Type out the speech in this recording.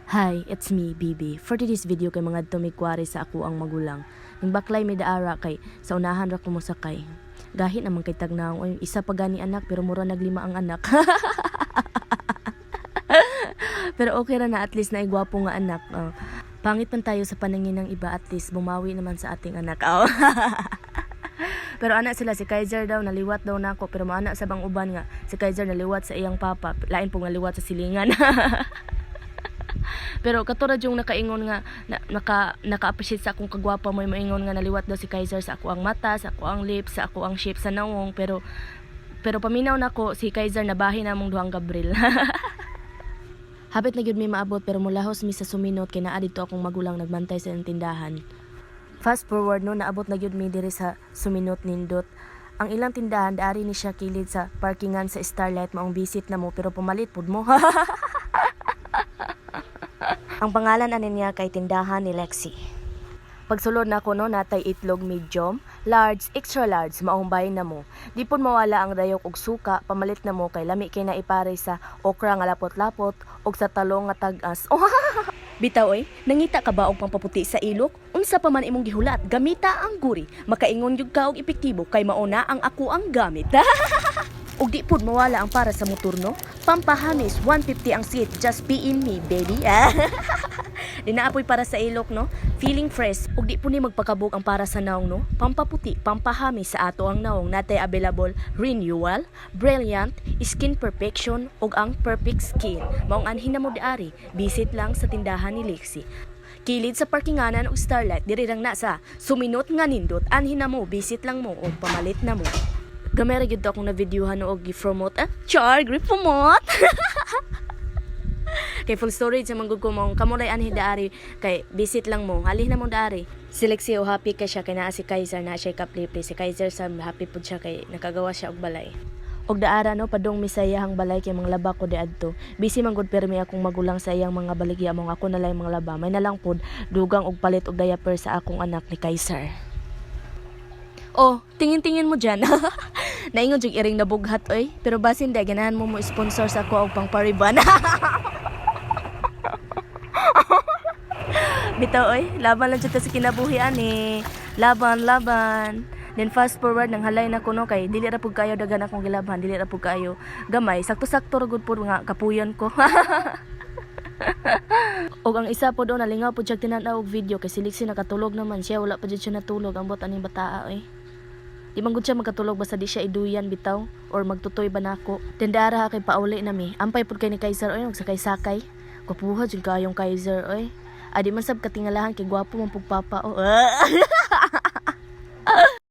Hi, it's me, Bibi. For today's video kay mga tumikwari sa ako ang magulang. Yung baklay may daara kay sa unahan ra ko mo sakay. Gahi naman kay tagnaong oy isa pa gani anak pero mura naglima ang anak. Pero okay ra na at least na igwapo nga anak. Pangit man tayo sa paningin ng iba at least bumawi naman sa ating anak. Pero anak sila si Kaiser daw naliwat daw nako pero maana sa bang uban nga si Kaiser naliwat sa iyang papa lain pong naliwat sa silingan. Pero katulad yung nakaingon nga naka-appreciate sa akong kagwapa mo maingon nga naliwat daw si Kaiser sa ako ang mata, sa ako ang lips, sa ako ang shape sa nawong pero paminaw nako si Kaiser nabahin namong duhang Gabriel. Habit na gyud mi maabot pero mulahos mi sa suminot kay naa dito akong magulang nagbantay sa tindahan. Fast forward no naabot na gyud mi diri sa suminot nindot. Ang ilang tindahan daari ni siya kilid sa parkingan sa Starlight maong visit na mo pero pumalit pud mo. Ang pangalan ani niya kay tindahan ni Lexi. Pagsulod na ko no natay itlog medium, large, extra large maong bayin na mo. Di pud mawala ang dayok og suka, pamalit na mo kay lami kay na ipare sa okra nga lapot-lapot og sa talong nga tag-as. Bitaw oy, nangita ka ba og pampaputi sa ilok? Unsa pa man imong gihulat, gamita ang guri. Makaingon gyud ka og epektibo kay mauna ang ako ang gamit. Og di pud mawala ang para sa motor no. Pampahamis 150 ang seat, just be in me baby. Dinaapoy para sa ilok no. Feeling fresh og di pud ni magpakabog ang para sa naong no. Pampaputi, pampahamis sa ato ang naong natay available renewal, brilliant, skin perfection og ang perfect skin. Maong anhin na mo diari, visit lang sa tindahan ni Lexi. Kilid sa parkinganan og Starlight diri lang na sa suminot nga nindot anhin na mo, visit lang mo og pamalit na mo. Gamera gyud akong na videohan og gi-promote. Char, grip-promote. Kay full storage sa manggod ko mong kamuray anhi daari kay visit lang mo. Halih na mo daari. Si Lexi happy kay siya kay naa si Kaiser na siya kaplipi. Si Kaiser sa happy pud siya kay nakagawa siya og balay. Og daara no padong misayahang balay kay mga laba ko diadto. Busy man gud permi akong magulang sa iyang mga baligya mong ako na lang mga laba. May nalang pud dugang og palit og diaper sa akong anak ni Kaiser. Oh, tingin-tingin mo dyan. Naingon jud iring nabughat oy. Pero basin di ganahan mo sponsor sa ako og pang pariban. Bitaw oy, laban lang jud ta sa kinabuhi ani. Laban. Then fast forward nang halay na kuno kay dili ra pud kayo dagan akong gilabhan, dili ra pud kayo gamay. Sakto-sakto ra gud pud nga kapuyon ko. Og ang isa po doon nalingaw po siya tinanaw og video kay si Lexi nakatulog naman siya wala pa jud siya natulog ang bot aning bataa oy. Di man gud siya makatulog basta di siya iduyan bitaw or magtutoy ba nako. Tendara kay pauli na mi. Ampay pud kay ni Kaiser oy magsakay-sakay. Kapuha jud kayong Kaiser oy. Adi man sab katingalahan kay gwapo man pug papa oh.